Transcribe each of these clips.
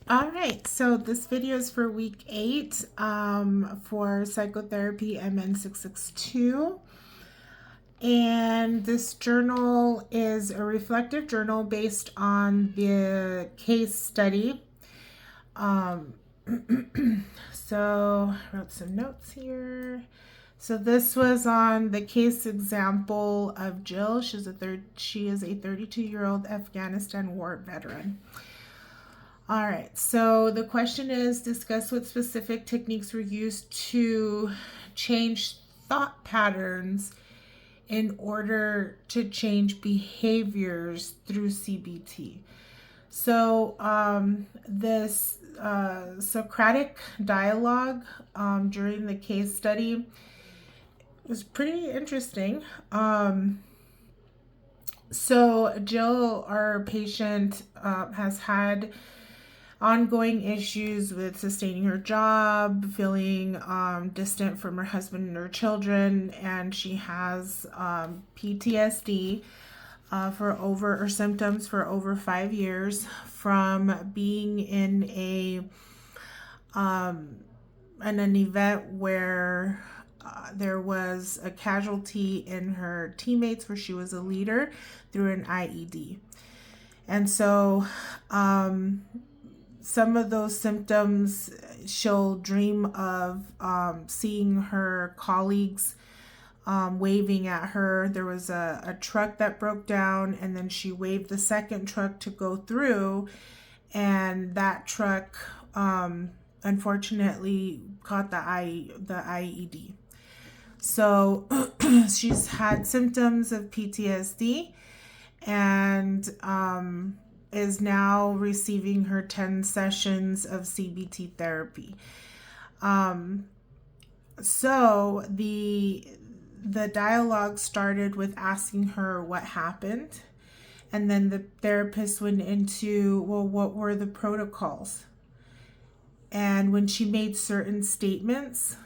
All right, so this video is for week 8 for psychotherapy mn662. And this journal is a reflective journal based on the case study. Um, so I wrote some notes here. So this was on the case example of Jill. She is a 32-year-old Afghanistan war veteran. All right, so the question is discuss what specific techniques were used to change thought patterns in order to change behaviors through CBT. So, this Socratic dialogue during the case study was pretty interesting. So, Jill, our patient, has had ongoing issues with sustaining her job, feeling distant from her husband and her children, and she has PTSD or symptoms for over 5 years from being in an event where there was a casualty in her teammates where she was a leader through an IED. And so some of those symptoms, she'll dream of seeing her colleagues waving at her. There was a truck that broke down, and then she waved the second truck to go through, and that truck unfortunately caught the IED. So she's had symptoms of PTSD and is now receiving her 10 sessions of CBT therapy. So the dialogue started with asking her what happened, and then the therapist went into, well, what were the protocols? And when she made certain statements,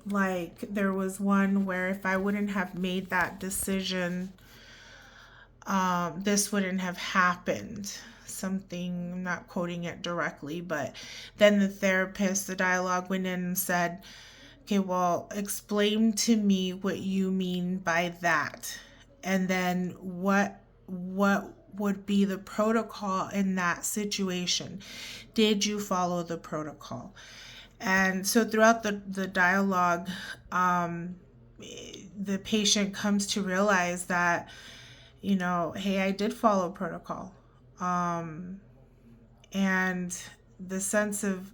like there was one where if I wouldn't have made that decision, this wouldn't have happened. Something, I'm not quoting it directly, but then the dialogue went in and said, okay, well, explain to me what you mean by that. And then what would be the protocol in that situation? Did you follow the protocol? And so throughout the dialogue, the patient comes to realize that, hey, I did follow protocol. And the sense of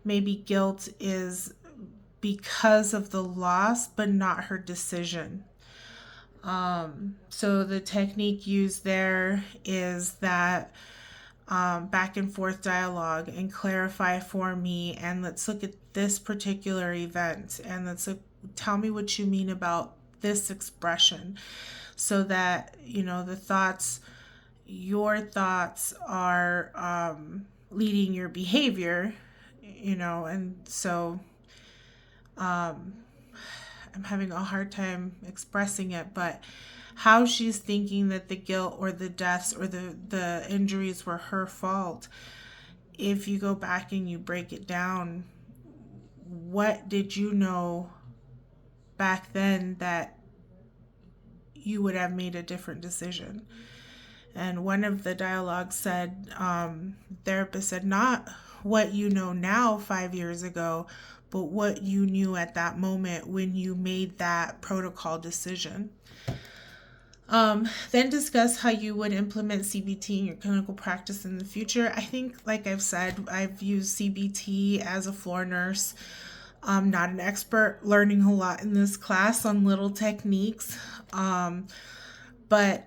maybe guilt is because of the loss, but not her decision. So the technique used there is that back and forth dialogue and clarify for me, and let's look at this particular event, and tell me what you mean about this expression, so that your thoughts are leading your behavior, and so I'm having a hard time expressing it, but how she's thinking that the guilt or the deaths or the injuries were her fault. If you go back and you break it down, what did you know back then that you would have made a different decision? And one of the dialogues said, therapist said, not what you know now 5 years ago, but what you knew at that moment when you made that protocol decision. Then discuss how you would implement CBT in your clinical practice in the future. I think, like I've said, I've used CBT as a floor nurse. I'm not an expert, learning a lot in this class on little techniques. But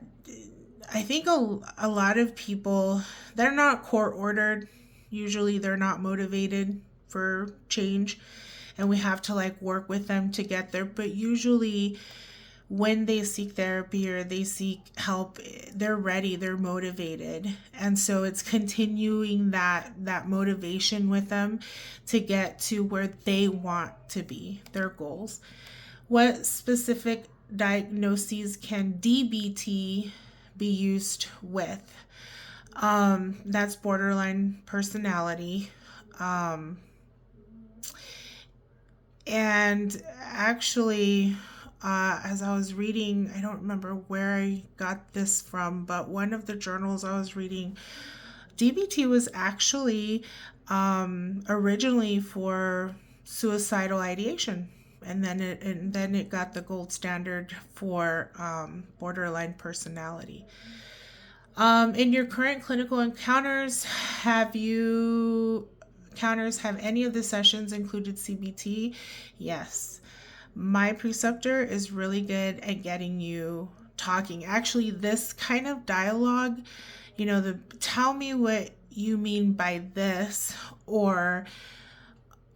I think a lot of people, they're not court ordered. Usually they're not motivated for change, and we have to work with them to get there. But usually when they seek therapy or they seek help, they're ready, they're motivated. And so it's continuing that motivation with them to get to where they want to be, their goals. What specific diagnoses can DBT be used with? That's borderline personality. Um, and actually, as I was reading, I don't remember where I got this from, but one of the journals I was reading, DBT was actually originally for suicidal ideation, and then it got the gold standard for borderline personality. In your current clinical have any of the sessions included CBT? Yes. My preceptor is really good at getting you talking. Actually, this kind of dialogue, the tell me what you mean by this, or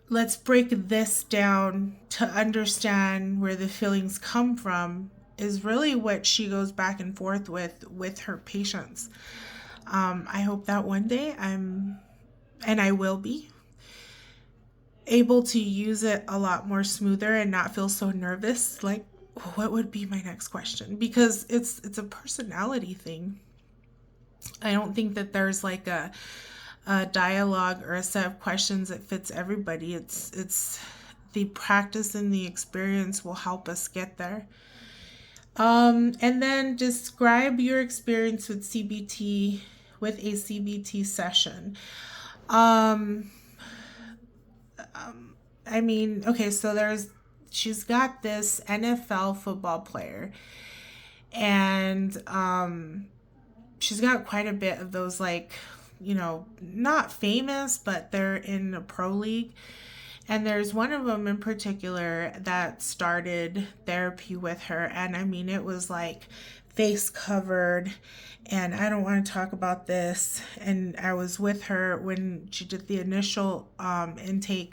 let's break this down to understand where the feelings come from, is really what she goes back and forth with her patients. I hope that one day and I will be able to use it a lot more smoother and not feel so nervous, like what would be my next question, because it's a personality thing. I don't think that there's like a dialogue or a set of questions that fits everybody. It's the practice and the experience will help us get there. And then describe your experience with CBT, with a CBT session. Um, I mean, okay, so she's got this NFL football player, and she's got quite a bit of those, like, not famous, but they're in a pro league. And there's one of them in particular that started therapy with her. And I mean, it was like face covered. And I don't want to talk about this. And I was with her when she did the initial intake.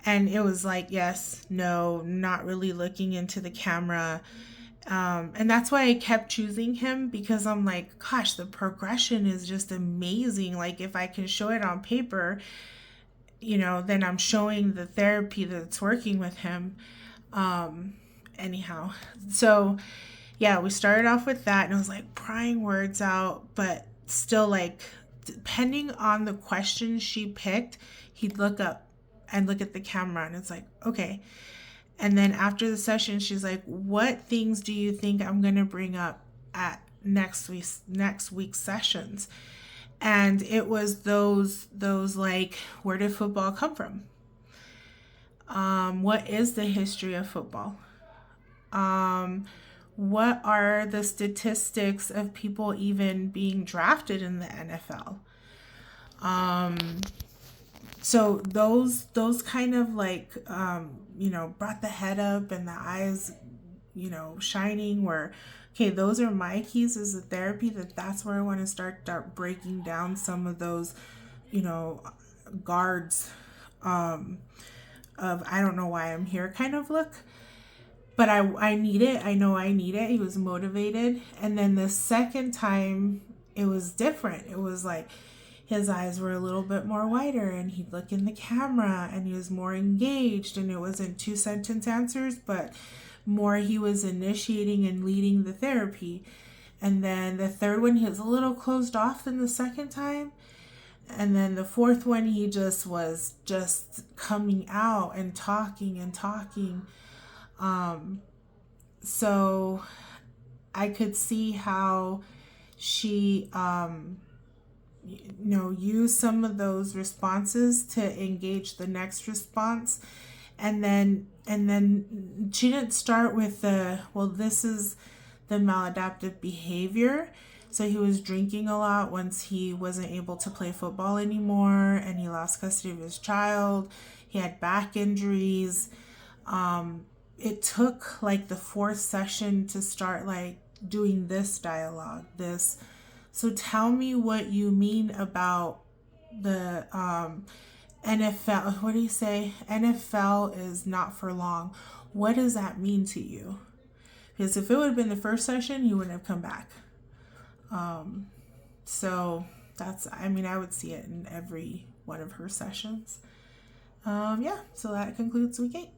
And it was like, yes, no, not really looking into the camera. And that's why I kept choosing him, because I'm like, gosh, the progression is just amazing. Like, if I can show it on paper, then I'm showing the therapy that's working with him. Anyhow, so yeah, we started off with that, and I was like prying words out, but still, like, depending on the question she picked, he'd look up and look at the camera, and it's like, okay. And then after the session, she's like, what things do you think I'm going to bring up at next week's sessions? And it was those like, where did football come from? What is the history of football? What are the statistics of people even being drafted in the NFL? So those kind of like, brought the head up and the eyes, shining, where, okay, those are my keys as a therapy, that's where I want to start breaking down some of those, guards, of I don't know why I'm here kind of look. But I need it. I know I need it. He was motivated. And then the second time, it was different. It was like his eyes were a little bit more wider, and he'd look in the camera, and he was more engaged, and it wasn't 2-sentence answers, but more he was initiating and leading the therapy. And then the third one, he was a little closed off than the second time. And then the fourth one, he just was just coming out and talking and talking. So I could see how she, use some of those responses to engage the next response. And then she didn't start with this is the maladaptive behavior. So he was drinking a lot once he wasn't able to play football anymore, and he lost custody of his child. He had back injuries. It took like the fourth session to start like doing this dialogue, so tell me what you mean about the NFL. What do you say? NFL is not for long. What does that mean to you? Because if it would have been the first session, you wouldn't have come back. So I would see it in every one of her sessions. So that concludes week 8.